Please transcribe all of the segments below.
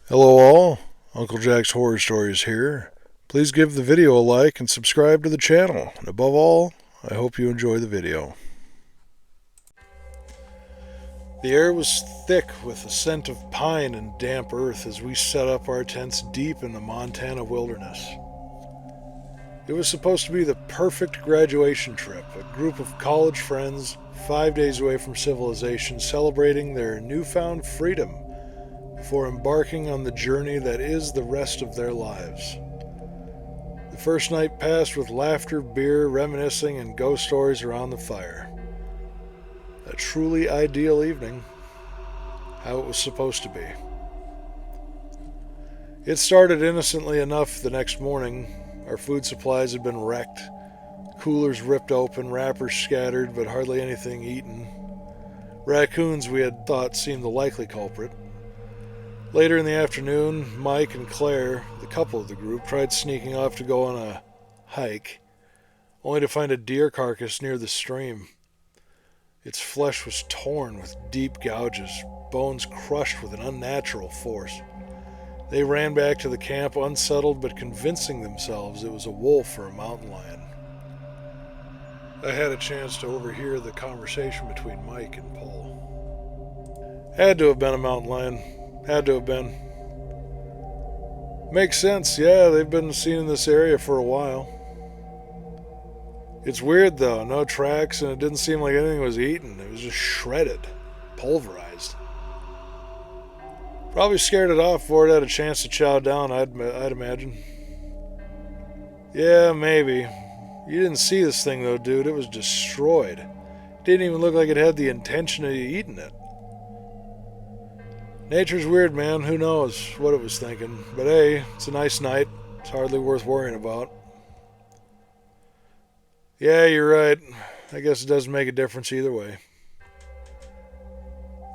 Hello all, Uncle Jack's Horror Stories here. Please give the video a like and subscribe to the channel. And above all, I hope you enjoy the video. The air was thick with the scent of pine and damp earth as we set up our tents deep in the Montana wilderness. It was supposed to be the perfect graduation trip, a group of college friends 5 days away from civilization celebrating their newfound freedom before embarking on the journey that is the rest of their lives. The first night passed with laughter, beer, reminiscing, and ghost stories around the fire. A truly ideal evening, how it was supposed to be. It started innocently enough the next morning. Our food supplies had been wrecked, coolers ripped open, wrappers scattered, but hardly anything eaten. Raccoons, we had thought, seemed the likely culprit. Later in the afternoon, Mike and Claire, the couple of the group, tried sneaking off to go on a hike, only to find a deer carcass near the stream. Its flesh was torn with deep gouges, bones crushed with an unnatural force. They ran back to the camp unsettled but convincing themselves it was a wolf or a mountain lion. I had a chance to overhear the conversation between Mike and Paul. Had to have been a mountain lion. Had to have been. Makes sense, yeah, they've been seen in this area for a while. It's weird though, no tracks, and it didn't seem like anything was eaten. It was just shredded, pulverized. Probably scared it off before it had a chance to chow down, I'd imagine. Yeah, maybe. You didn't see this thing though, dude. It was destroyed. It didn't even look like it had the intention of eating it. Nature's weird, man. Who knows what it was thinking. But hey, it's a nice night. It's hardly worth worrying about. Yeah, you're right. I guess it doesn't make a difference either way.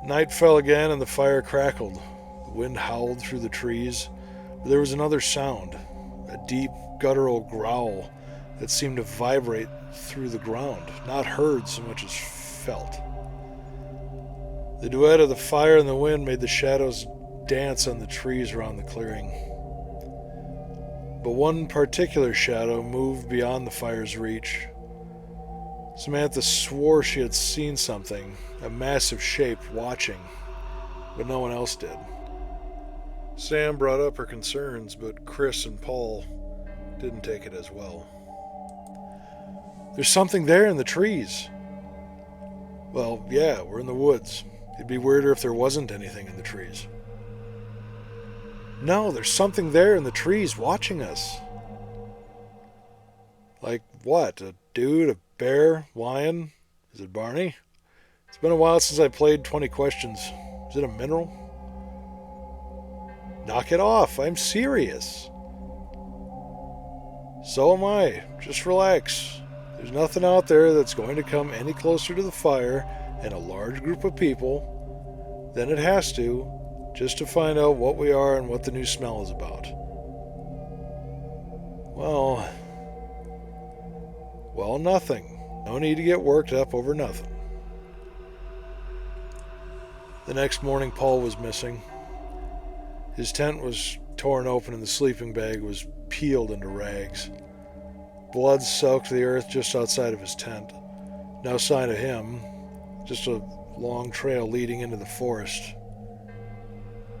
Night fell again and the fire crackled. The wind howled through the trees. But there was another sound. A deep, guttural growl that seemed to vibrate through the ground. Not heard so much as felt. The duet of the fire and the wind made the shadows dance on the trees around the clearing. But one particular shadow moved beyond the fire's reach. Samantha swore she had seen something, a massive shape, watching, but no one else did. Sam brought up her concerns, but Chris and Paul didn't take it as well. There's something there in the trees. Well, yeah, we're in the woods. It'd be weirder if there wasn't anything in the trees. No, there's something there in the trees watching us. Like what? A dude? A bear? Lion? Is it Barney? It's been a while since I played 20 questions. Is it a mineral? Knock it off. I'm serious. So am I. Just relax. There's nothing out there that's going to come any closer to the fire and a large group of people than it has to, just to find out what we are and what the new smell is about. Well, nothing. No need to get worked up over nothing. The next morning, Paul was missing. His tent was torn open and the sleeping bag was peeled into rags. Blood soaked the earth just outside of his tent. No sign of him, just a long trail leading into the forest.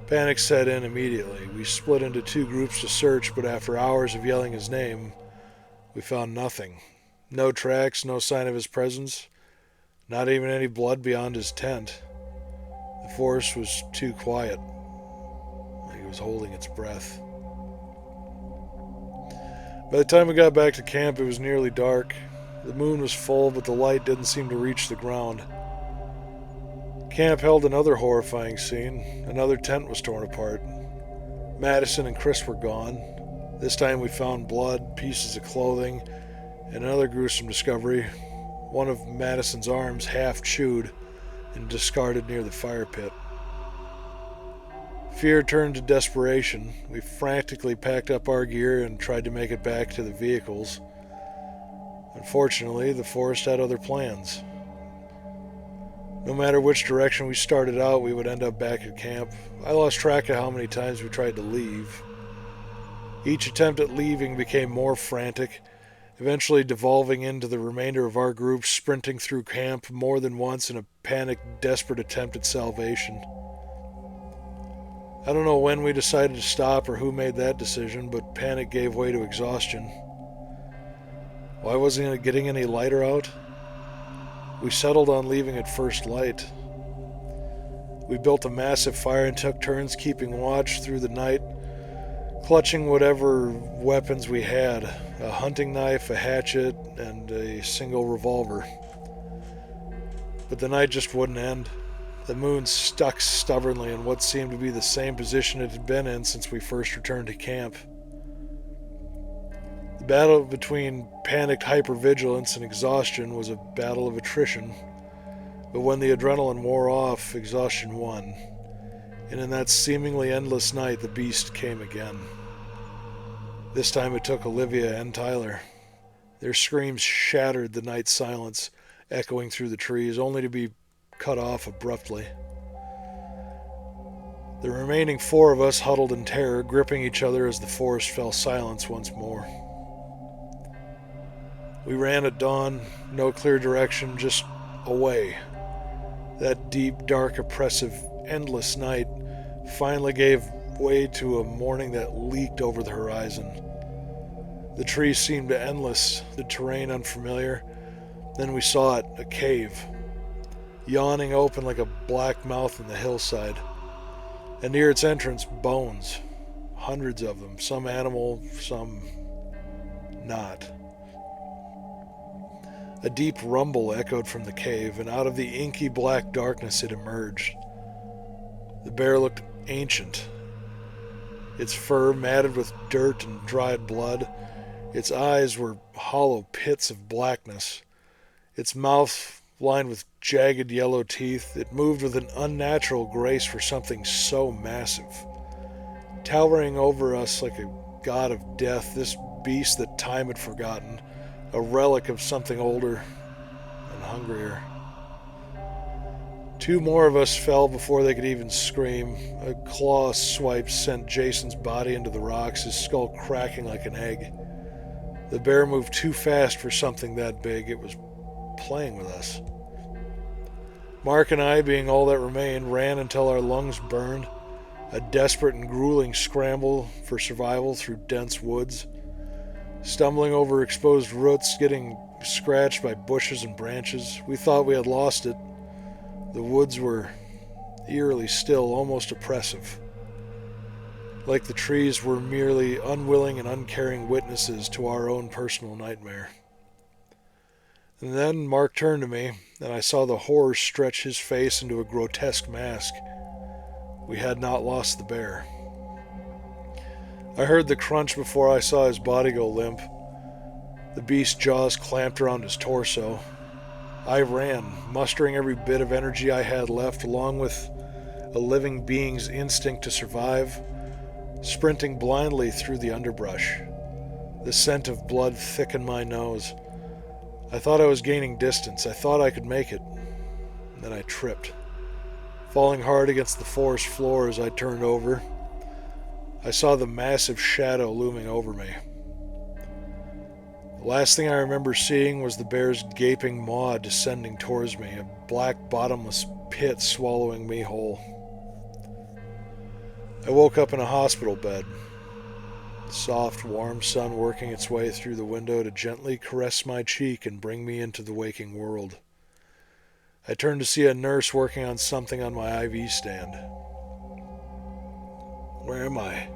Panic set in immediately. We split into two groups to search, but after hours of yelling his name, we found nothing. No tracks, no sign of his presence, not even any blood beyond his tent. The forest was too quiet, like it was holding its breath. By the time we got back to camp, it was nearly dark. The moon was full, but the light didn't seem to reach the ground. Camp held another horrifying scene. Another tent was torn apart. Madison and Chris were gone. This time we found blood, pieces of clothing, and another gruesome discovery. One of Madison's arms half chewed and discarded near the fire pit. Fear turned to desperation. We frantically packed up our gear and tried to make it back to the vehicles. Unfortunately, the forest had other plans. No matter which direction we started out, we would end up back at camp. I lost track of how many times we tried to leave. Each attempt at leaving became more frantic, eventually devolving into the remainder of our group sprinting through camp more than once in a panicked, desperate attempt at salvation. I don't know when we decided to stop or who made that decision, but panic gave way to exhaustion. Why wasn't it getting any lighter out? We settled on leaving at first light. We built a massive fire and took turns keeping watch through the night, clutching whatever weapons we had, a hunting knife, a hatchet, and a single revolver. But the night just wouldn't end. The moon stuck stubbornly in what seemed to be the same position it had been in since we first returned to camp. The battle between panicked hypervigilance and exhaustion was a battle of attrition, but when the adrenaline wore off, exhaustion won, and in that seemingly endless night the beast came again. This time it took Olivia and Tyler. Their screams shattered the night silence, echoing through the trees, only to be cut off abruptly. The remaining four of us huddled in terror, gripping each other as the forest fell silence once more. We ran at dawn, no clear direction, just away. That deep, dark, oppressive, endless night finally gave way to a morning that leaked over the horizon. The trees seemed endless, the terrain unfamiliar. Then we saw it, a cave, yawning open like a black mouth in the hillside. And near its entrance, bones. Hundreds of them, some animal, some not. A deep rumble echoed from the cave, and out of the inky black darkness it emerged. The bear looked ancient, its fur matted with dirt and dried blood. Its eyes were hollow pits of blackness. Its mouth lined with jagged yellow teeth. It moved with an unnatural grace for something so massive. Towering over us like a god of death, this beast that time had forgotten, a relic of something older and hungrier. Two more of us fell before they could even scream. A claw swipe sent Jason's body into the rocks, his skull cracking like an egg. The bear moved too fast for something that big. It was playing with us. Mark and I, being all that remained, ran until our lungs burned, a desperate and grueling scramble for survival through dense woods, stumbling over exposed roots, getting scratched by bushes and branches. We thought we had lost it. The woods were eerily still, almost oppressive, like the trees were merely unwilling and uncaring witnesses to our own personal nightmare. And then Mark turned to me, and I saw the horror stretch his face into a grotesque mask. We had not lost the bear. I heard the crunch before I saw his body go limp. The beast's jaws clamped around his torso. I ran, mustering every bit of energy I had left, along with a living being's instinct to survive, sprinting blindly through the underbrush. The scent of blood thickened my nose. I thought I was gaining distance. I thought I could make it. And then I tripped, falling hard against the forest floor as I turned over. I saw the massive shadow looming over me. The last thing I remember seeing was the bear's gaping maw descending towards me, a black bottomless pit swallowing me whole. I woke up in a hospital bed, the soft, warm sun working its way through the window to gently caress my cheek and bring me into the waking world. I turned to see a nurse working on something on my IV stand. Where am I?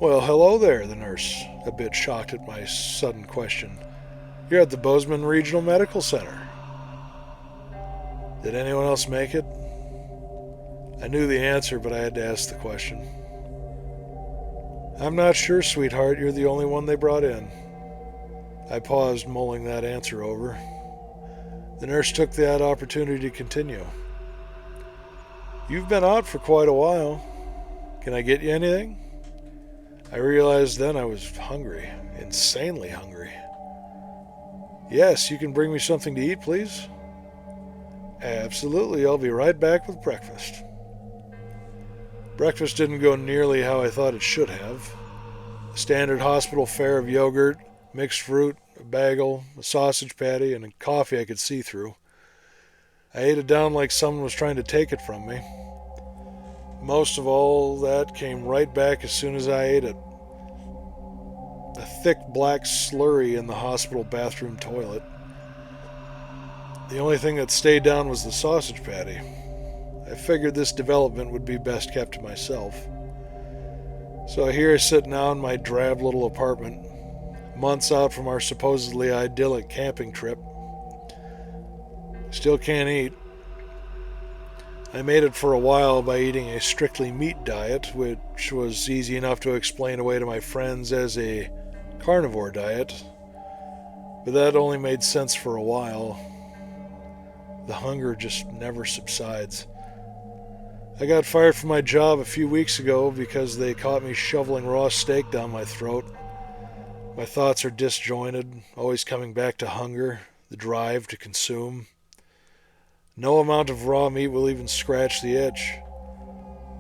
Well, hello there, the nurse, a bit shocked at my sudden question. You're at the Bozeman Regional Medical Center. Did anyone else make it? I knew the answer, but I had to ask the question. I'm not sure, sweetheart. You're the only one they brought in. I paused, mulling that answer over. The nurse took that opportunity to continue. You've been out for quite a while. Can I get you anything? I realized then I was hungry, insanely hungry. Yes, you can bring me something to eat, please? Absolutely, I'll be right back with breakfast. Breakfast didn't go nearly how I thought it should have. The standard hospital fare of yogurt, mixed fruit, a bagel, a sausage patty, and a coffee I could see through. I ate it down like someone was trying to take it from me. Most of all, that came right back as soon as I ate it. A thick black slurry in the hospital bathroom toilet. The only thing that stayed down was the sausage patty. I figured this development would be best kept to myself. So here I sit now in my drab little apartment, months out from our supposedly idyllic camping trip. Still can't eat. I made it for a while by eating a strictly meat diet, which was easy enough to explain away to my friends as a carnivore diet, but that only made sense for a while. The hunger just never subsides. I got fired from my job a few weeks ago because they caught me shoveling raw steak down my throat. My thoughts are disjointed, always coming back to hunger, the drive to consume. No amount of raw meat will even scratch the itch.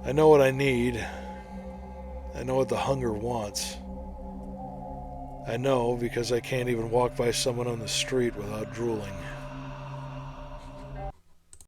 I know what I need. I know what the hunger wants. I know because I can't even walk by someone on the street without drooling.